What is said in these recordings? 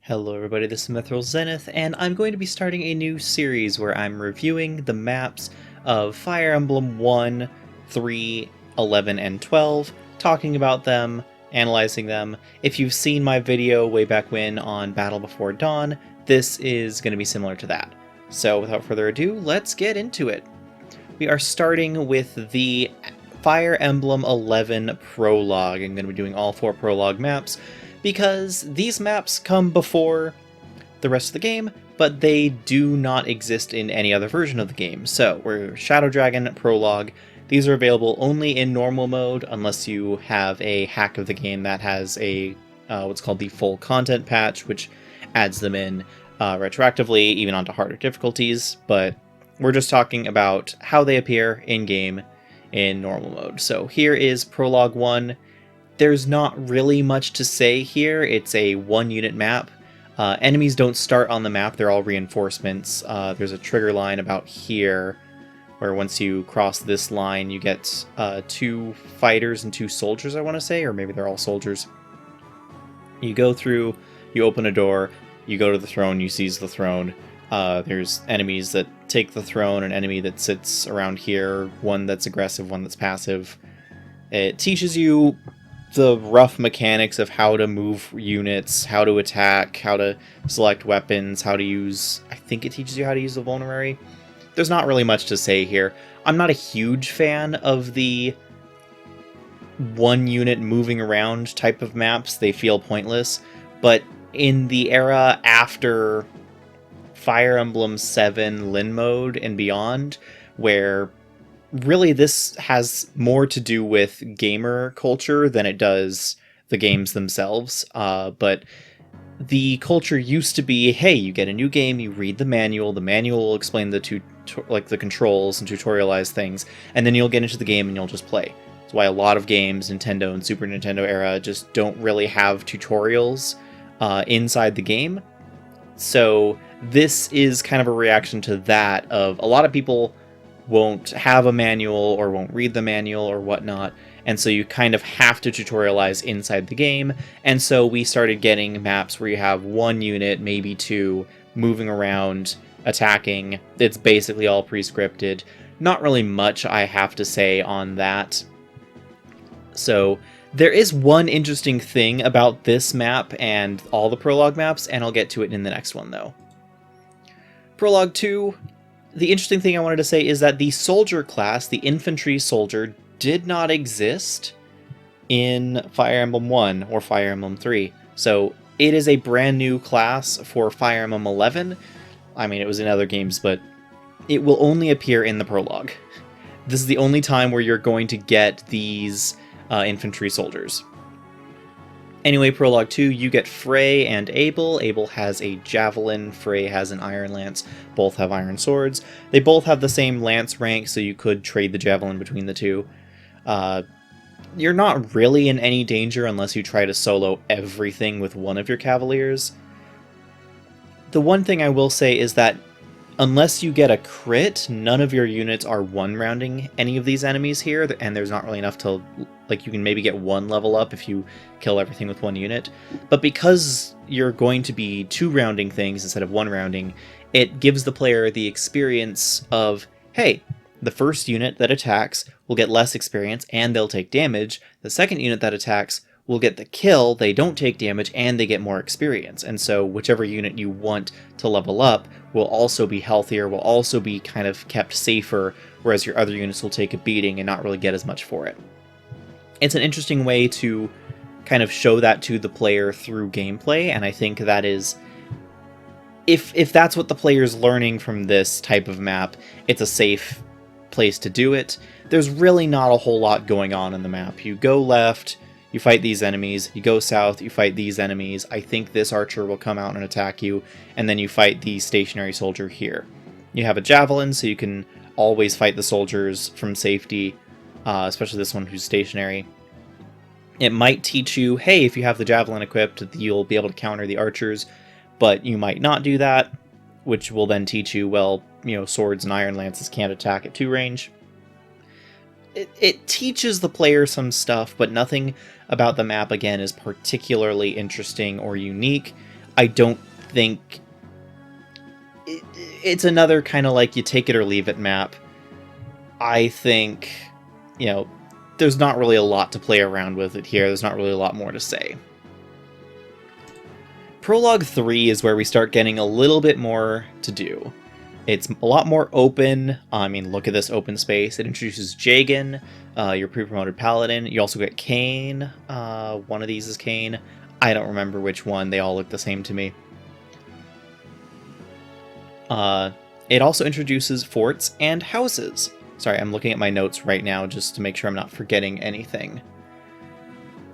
Hello everybody, this is Mithril Zenith, and I'm going to be starting a new series where I'm reviewing the maps of Fire Emblem 1, 3, 11, and 12, talking about them, analyzing them. If you've seen my video way back when on Battle Before Dawn, this is going to be similar to that. So without further ado, let's get into it. We are starting with the Fire Emblem 11 Prologue. I'm going to be doing all 4 Prologue maps, because these maps come before the rest of the game, but they do not exist in any other version of the game. So we're Shadow Dragon Prologue. These are available only in normal mode unless you have a hack of the game that has a what's called the full content patch, which adds them in retroactively, even onto harder difficulties. But we're just talking about how they appear in-game in normal mode. So here is Prologue 1. There's not really much to say here. It's a 1-unit map. Enemies don't start on the map, they're all reinforcements. There's a trigger line about here, where once you cross this line, you get 2 fighters and 2 soldiers, I want to say, or maybe they're all soldiers. You go through, you open a door, you go to the throne, you seize the throne. There's enemies that take the throne, an enemy that sits around here, one that's aggressive, one that's passive. It teaches you the rough mechanics of how to move units, how to attack, how to select weapons, how to use... I think it teaches you how to use the vulnerary. There's not really much to say here. I'm not a huge fan of the 1-unit moving around type of maps. They feel pointless. But in the era after Fire Emblem 7 Lin mode and beyond, where really this has more to do with gamer culture than it does the games themselves. But the culture used to be, hey, you get a new game, you read the manual will explain the controls and tutorialize things, and then you'll get into the game and you'll just play. That's why a lot of games, Nintendo and Super Nintendo era, just don't really have tutorials inside the game. So this is kind of a reaction to that, of a lot of people won't have a manual or won't read the manual or whatnot, and so you kind of have to tutorialize inside the game. And so we started getting maps where you have 1 unit, maybe 2, moving around, attacking. It's basically all pre-scripted. Not really much I have to say on that. So there is one interesting thing about this map and all the Prologue maps, and I'll get to it in the next one though. Prologue 2. The interesting thing I wanted to say is that the soldier class, the infantry soldier, did not exist in Fire Emblem 1 or Fire Emblem 3. So it is a brand new class for Fire Emblem 11. I mean, it was in other games, but it will only appear in the prologue. This is the only time where you're going to get these infantry soldiers. Anyway, Prologue 2, you get Frey and Abel. Abel has a javelin, Frey has an iron lance. Both have iron swords. They both have the same lance rank, so you could trade the javelin between the two. You're not really in any danger unless you try to solo everything with one of your cavaliers. The one thing I will say is that unless you get a crit, none of your units are 1-rounding any of these enemies here, and there's not really enough to... Like, you can maybe get 1 level up if you kill everything with 1 unit. But because you're going to be 2-rounding things instead of 1-rounding, it gives the player the experience of, hey, the first unit that attacks will get less experience and they'll take damage. The second unit that attacks will get the kill, they don't take damage, and they get more experience. And so whichever unit you want to level up will also be healthier, will also be kind of kept safer, whereas your other units will take a beating and not really get as much for it. It's an interesting way to kind of show that to the player through gameplay, and I think that is... If that's what the player's learning from this type of map, it's a safe place to do it. There's really not a whole lot going on in the map. You go left, you fight these enemies. You go south, you fight these enemies. I think this archer will come out and attack you, and then you fight the stationary soldier here. You have a javelin, so you can always fight the soldiers from safety, especially this one who's stationary. It might teach you, hey, if you have the javelin equipped, you'll be able to counter the archers, but you might not do that, which will then teach you, well, you know, swords and iron lances can't attack at 2 range. It teaches the player some stuff, but nothing about the map, again, is particularly interesting or unique. I don't think... It's another kind of like you take it or leave it map. I think, you know, there's not really a lot to play around with it here. There's not really a lot more to say. Prologue 3 is where we start getting a little bit more to do. It's a lot more open. I mean, look at this open space. It introduces Jagan, your pre-promoted paladin. You also get Kane. One of these is Kane. I don't remember which one. They all look the same to me. It also introduces forts and houses. Sorry, I'm looking at my notes right now just to make sure I'm not forgetting anything.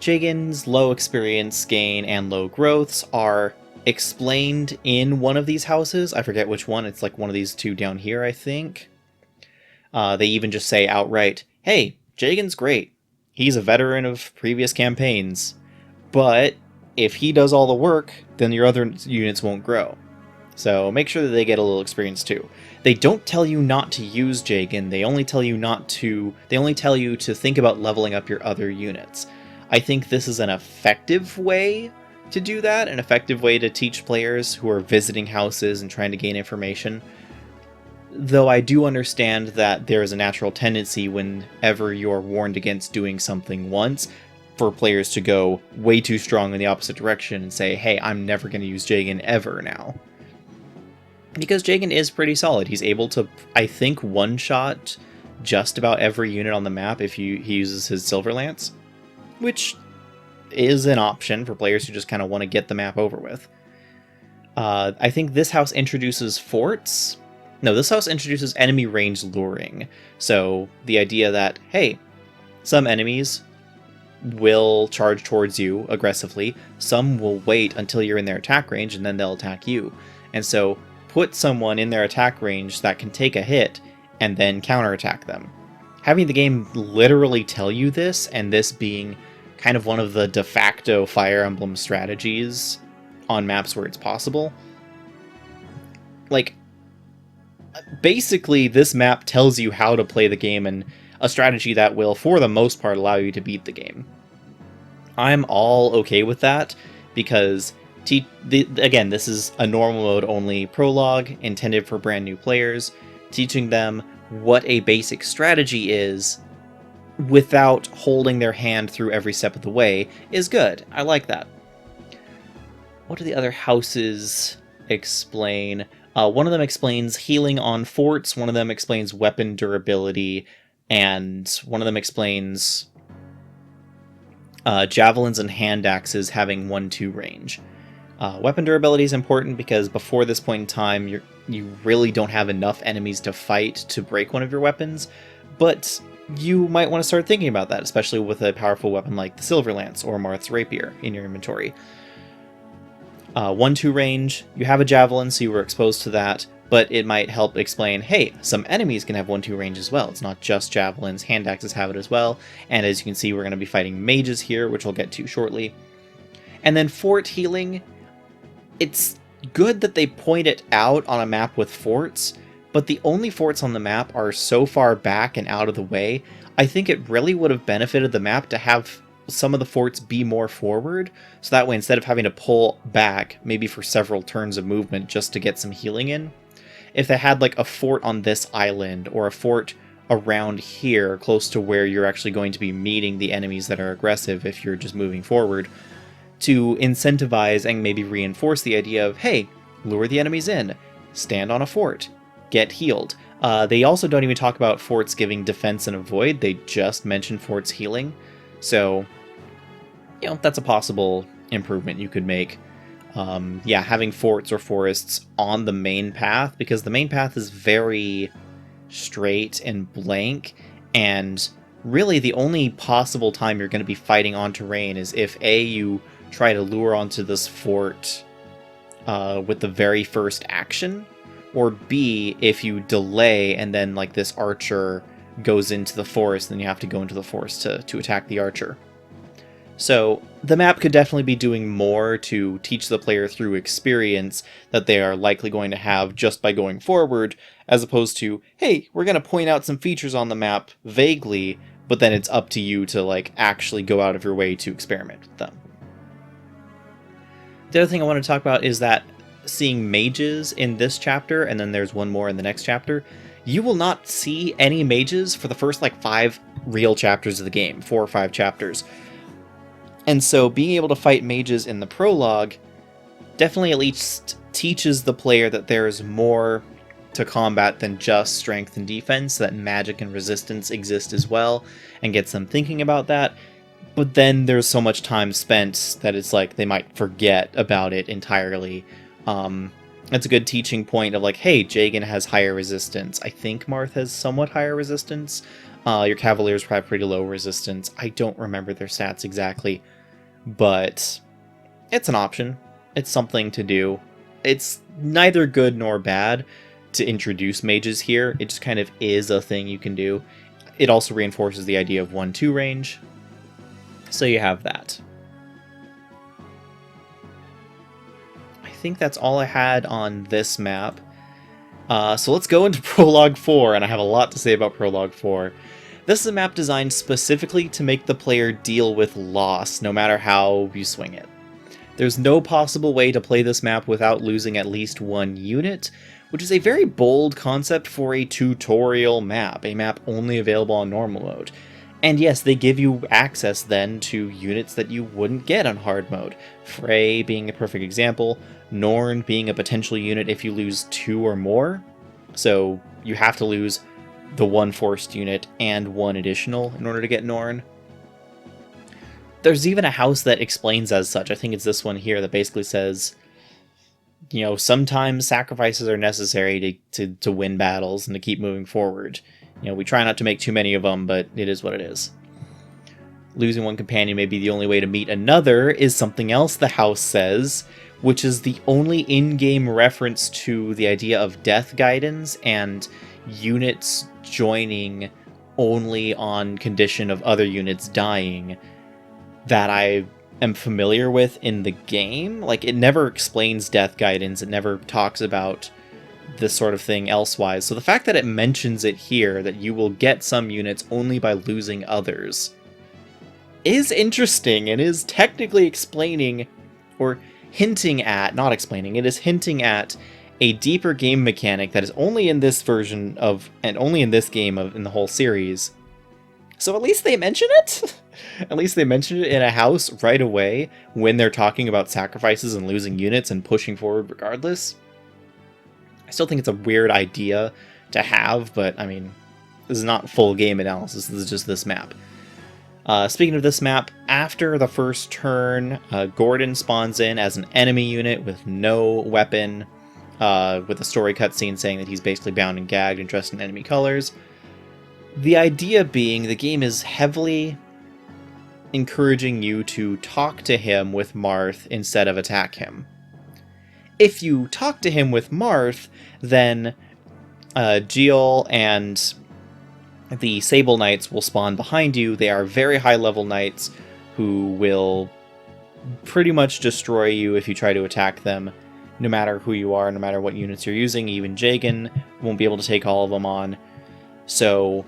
Jagan's low experience gain and low growths are explained in one of these houses. I forget which one. It's like one of these two down here, I think. They even just say outright, hey, Jagan's great. He's a veteran of previous campaigns. But if he does all the work, then your other units won't grow. So make sure that they get a little experience too. They don't tell you not to use Jagan. They only tell you to think about leveling up your other units. I think this is an effective way to do that, an effective way to teach players who are visiting houses and trying to gain information. Though I do understand that there is a natural tendency whenever you're warned against doing something once, for players to go way too strong in the opposite direction and say, hey, I'm never going to use Jagan ever now. Because Jagan is pretty solid. He's able to, I think, one-shot just about every unit on the map if he uses his Silver Lance, which is an option for players who just kind of want to get the map over with. I think this house introduces forts. No, this house introduces enemy range luring. So the idea that, hey, some enemies will charge towards you aggressively. Some will wait until you're in their attack range and then they'll attack you. And so put someone in their attack range that can take a hit and then counterattack them. Having the game literally tell you this, and this being kind of one of the de facto Fire Emblem strategies on maps where it's possible, like, basically this map tells you how to play the game and a strategy that will, for the most part, allow you to beat the game. I'm all okay with that, because again, this is a normal mode only prologue intended for brand new players. Teaching them what a basic strategy is without holding their hand through every step of the way is good. I like that. What do the other houses explain? One of them explains healing on forts, one of them explains weapon durability, and one of them explains javelins and hand axes having 1-2 range. Weapon durability is important because before this point in time, you really don't have enough enemies to fight to break one of your weapons, but you might want to start thinking about that, especially with a powerful weapon like the Silver Lance or Marth's Rapier in your inventory. 1-2 range, you have a javelin, so you were exposed to that, but it might help explain, hey, some enemies can have 1-2 range as well. It's not just javelins, hand axes have it as well, and as you can see, we're going to be fighting mages here, which we'll get to shortly. And then fort healing, it's good that they point it out on a map with forts, but the only forts on the map are so far back and out of the way, I think it really would have benefited the map to have some of the forts be more forward, so that way instead of having to pull back, maybe for several turns of movement just to get some healing in, if they had like a fort on this island or a fort around here close to where you're actually going to be meeting the enemies that are aggressive if you're just moving forward, to incentivize and maybe reinforce the idea of, hey, lure the enemies in, stand on a fort, get healed. They also don't even talk about forts giving defense and avoid, they just mention forts healing. So, you know, that's a possible improvement you could make. Yeah, having forts or forests on the main path, because the main path is very straight and blank, and really the only possible time you're going to be fighting on terrain is if A, you try to lure onto this fort with the very first action, or B, if you delay and then like this archer goes into the forest, then you have to go into the forest to attack the archer. So the map could definitely be doing more to teach the player through experience that they are likely going to have just by going forward, as opposed to, hey, we're going to point out some features on the map vaguely, but then it's up to you to like actually go out of your way to experiment with them. The other thing I want to talk about is that seeing mages in this chapter, and then there's one more in the next chapter, you will not see any mages for the first like 5 real chapters of the game, 4 or 5 chapters. And so being able to fight mages in the prologue definitely at least teaches the player that there's more to combat than just strength and defense, that magic and resistance exist as well, and gets them thinking about that. But then there's so much time spent that it's like they might forget about it entirely. That's a good teaching point of like, hey, Jagan has higher resistance. I think Marth has somewhat higher resistance. Your Cavaliers have pretty low resistance. I don't remember their stats exactly, but it's an option. It's something to do. It's neither good nor bad to introduce mages here. It just kind of is a thing you can do. It also reinforces the idea of 1-2 range. So you have that. I think that's all I had on this map. So let's go into Prologue 4, and I have a lot to say about Prologue 4. This is a map designed specifically to make the player deal with loss, no matter how you swing it. There's no possible way to play this map without losing at least 1 unit, which is a very bold concept for a tutorial map, a map only available on normal mode. And yes, they give you access then to units that you wouldn't get on hard mode. Frey being a perfect example, Norn being a potential unit if you lose 2 or more. So you have to lose the 1 forced unit and 1 additional in order to get Norn. There's even a house that explains as such. I think it's this one here that basically says, you know, sometimes sacrifices are necessary to win battles and to keep moving forward. You know, we try not to make too many of them, but it is what it is. Losing 1 companion may be the only way to meet another is something else the house says, which is the only in-game reference to the idea of death guidance and units joining only on condition of other units dying that I am familiar with in the game. Like, it never explains death guidance, it never talks about this sort of thing elsewise. So the fact that it mentions it here, that you will get some units only by losing others, is interesting and is technically explaining, or hinting at, not explaining, it is hinting at a deeper game mechanic that is only in this version of, and only in this game of, in the whole series. So at least they mention it? At least they mention it in a house right away when they're talking about sacrifices and losing units and pushing forward regardless. I still think it's a weird idea to have, but I mean, this is not full game analysis, this is just this map. Speaking of this map, after the first turn, Gordon spawns in as an enemy unit with no weapon, with a story cutscene saying that he's basically bound and gagged and dressed in enemy colors. The idea being the game is heavily encouraging you to talk to him with Marth instead of attack him. If you talk to him with Marth, then Geel and the Sable Knights will spawn behind you. They are very high level knights who will pretty much destroy you if you try to attack them, no matter who you are, no matter what units you're using. Even Jagan won't be able to take all of them on. So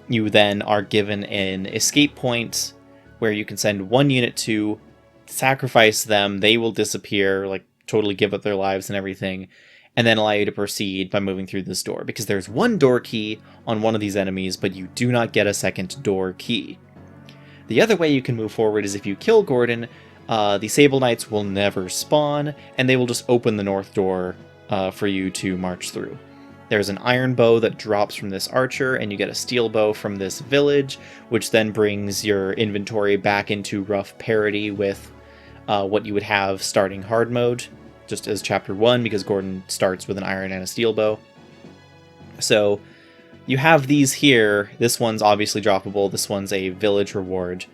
you then are given an escape point where you can send 1 unit to, sacrifice them, they will disappear, like totally give up their lives and everything, and then allow you to proceed by moving through this door, because there's 1 door key on one of these enemies, but you do not get a second door key. The other way you can move forward is if you kill Gordon, the Sable Knights will never spawn, and they will just open the north door for you to march through. There's an iron bow that drops from this archer, and you get a steel bow from this village, which then brings your inventory back into rough parity with what you would have starting hard mode, just as Chapter 1, because Gordon starts with an iron and a steel bow. So you have these here. This one's obviously droppable. This one's a village reward.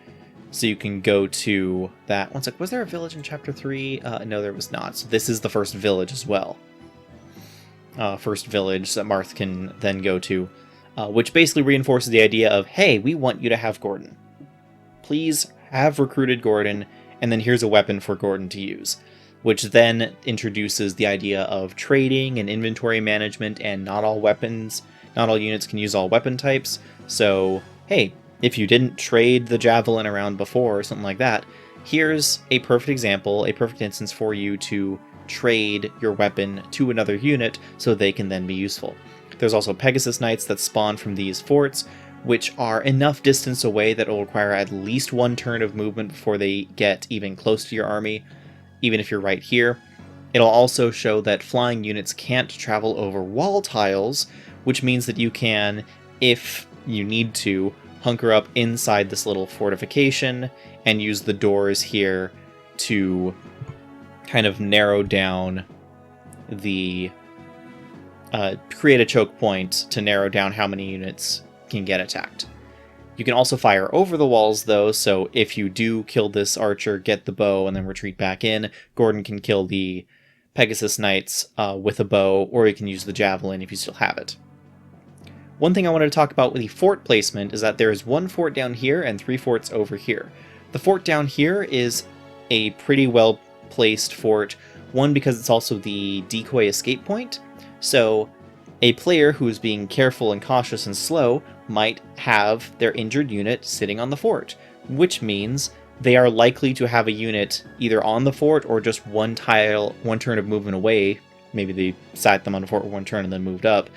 So you can go to that. One sec, was there a village in Chapter 3? No, there was not. So this is the first village as well. First village that Marth can then go to, which basically reinforces the idea of, hey, we want you to have Gordon. Please have recruited Gordon, and then here's a weapon for Gordon to use, which then introduces the idea of trading and inventory management, and not all units can use all weapon types. So, hey, if you didn't trade the javelin around before or something like that, here's a perfect example, a perfect instance for you to trade your weapon to another unit so they can then be useful. There's also Pegasus Knights that spawn from these forts, which are enough distance away that it will require at least one turn of movement before they get even close to your army, even if you're right here. It'll also show that flying units can't travel over wall tiles, which means that you can, if you need to, hunker up inside this little fortification and use the doors here to kind of narrow down the create a choke point to narrow down how many units can get attacked. You can also fire over the walls though, so if you do kill this archer, get the bow, and then retreat back in, Gordon can kill the Pegasus Knights with a bow, or you can use the javelin if you still have it. One thing I wanted to talk about with the fort placement is that there is one fort down here and 3 forts over here. The fort down here is a pretty well placed fort, one because it's also the decoy escape point, so a player who is being careful and cautious and slow might have their injured unit sitting on the fort, which means they are likely to have a unit either on the fort or just one turn of movement away. Maybe they sat them on the fort one turn and then moved up.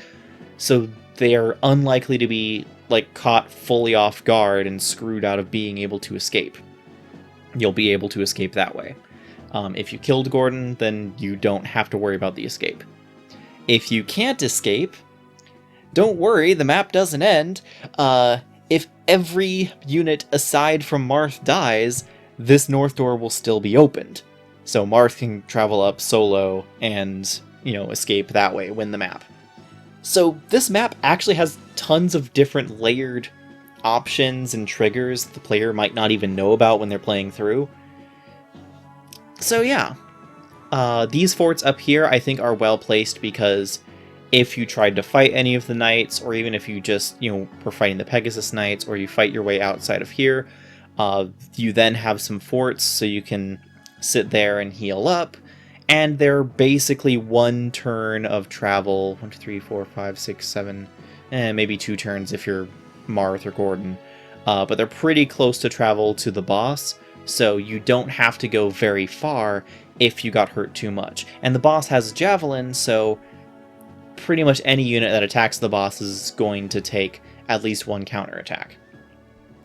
So they are unlikely to be caught fully off guard and screwed out of being able to escape. You'll be able to escape that way. If you killed Gordon, then you don't have to worry about the escape. If you can't escape, don't worry, the map doesn't end. If every unit aside from Marth dies, this north door will still be opened. So Marth can travel up solo and, escape that way, win the map. So this map actually has tons of different layered options and triggers that the player might not even know about when they're playing through. So yeah, these forts up here I think are well placed because if you tried to fight any of the knights, or even if you just, were fighting the Pegasus Knights, or you fight your way outside of here, you then have some forts so you can sit there and heal up, and they're basically one turn of travel, 1, 2, 3, 4, 5, 6, 7, maybe 2 turns if you're Marth or Gordon, but they're pretty close to travel to the boss, so you don't have to go very far if you got hurt too much. And the boss has a javelin, so pretty much any unit that attacks the boss is going to take at least one counterattack.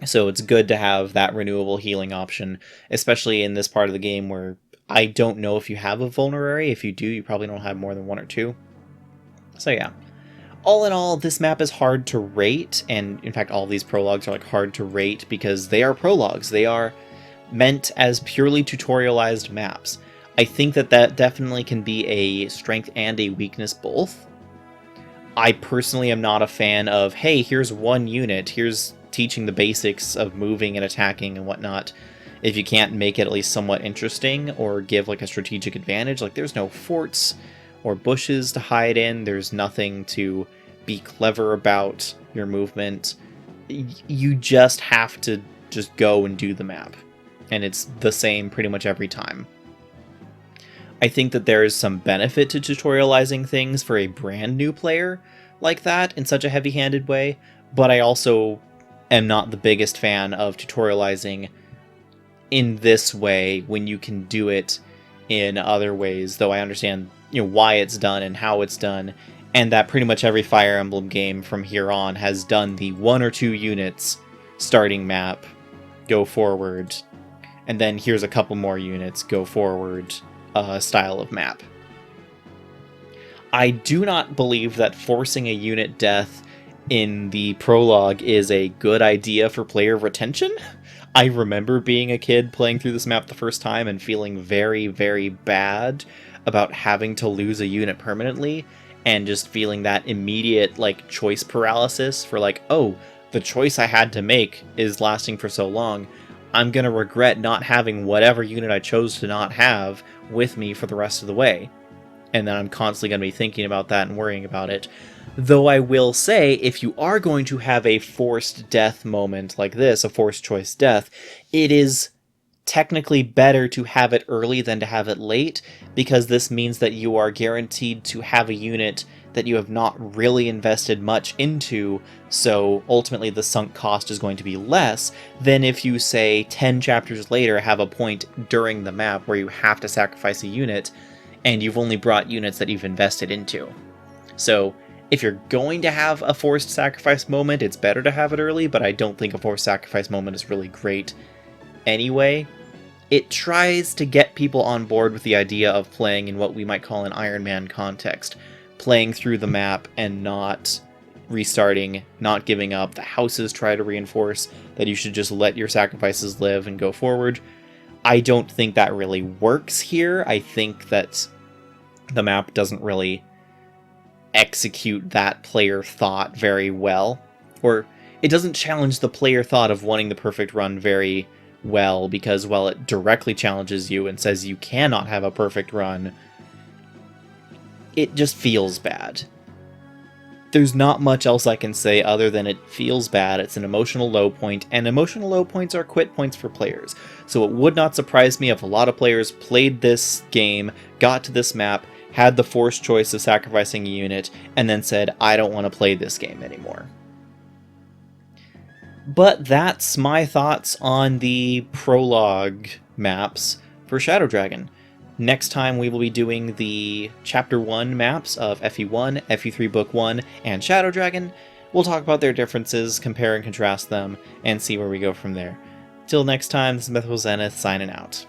So it's good to have that renewable healing option, especially in this part of the game where I don't know if you have a vulnerary. If you do, you probably don't have more than 1 or 2. So yeah. All in all, this map is hard to rate, and in fact all these prologues are hard to rate because they are prologues. They are meant as purely tutorialized maps. I think that definitely can be a strength and a weakness both. I personally am not a fan of, hey, here's one unit, here's teaching the basics of moving and attacking and whatnot. If you can't make it at least somewhat interesting or give a strategic advantage, there's no forts or bushes to hide in, there's nothing to be clever about your movement. You just have to just go and do the map. And it's the same pretty much every time. I think that there is some benefit to tutorializing things for a brand new player like that in such a heavy-handed way, but I also am not the biggest fan of tutorializing in this way when you can do it in other ways, though I understand why it's done and how it's done, and that pretty much every Fire Emblem game from here on has done the 1 or 2 units starting map, go forward, and then here's a couple more units, go forward, style of map. I do not believe that forcing a unit death in the prologue is a good idea for player retention. I remember being a kid playing through this map the first time and feeling very, very bad about having to lose a unit permanently, and just feeling that immediate choice paralysis for oh, the choice I had to make is lasting for so long. I'm going to regret not having whatever unit I chose to not have with me for the rest of the way. And then I'm constantly going to be thinking about that and worrying about it. Though I will say, if you are going to have a forced death moment like this, a forced choice death, it is technically better to have it early than to have it late, because this means that you are guaranteed to have a unit that you have not really invested much into, so ultimately the sunk cost is going to be less than if you, say, 10 chapters later have a point during the map where you have to sacrifice a unit, and you've only brought units that you've invested into. So if you're going to have a forced sacrifice moment, it's better to have it early, but I don't think a forced sacrifice moment is really great anyway. It tries to get people on board with the idea of playing in what we might call an Iron Man context, playing through the map and not restarting, not giving up. The houses try to reinforce that you should just let your sacrifices live and go forward. I don't think that really works here. I think that the map doesn't really execute that player thought very well, or it doesn't challenge the player thought of wanting the perfect run very well, because while it directly challenges you and says you cannot have a perfect run, it just feels bad. There's not much else I can say other than it feels bad. It's an emotional low point, and emotional low points are quit points for players. So it would not surprise me if a lot of players played this game, got to this map, had the forced choice of sacrificing a unit, and then said, I don't want to play this game anymore. But that's my thoughts on the Prologue maps for Shadow Dragon. Next time we will be doing the Chapter 1 maps of FE1, FE3 Book 1, and Shadow Dragon. We'll talk about their differences, compare and contrast them, and see where we go from there. Till next time, this is Mythical Zenith signing out.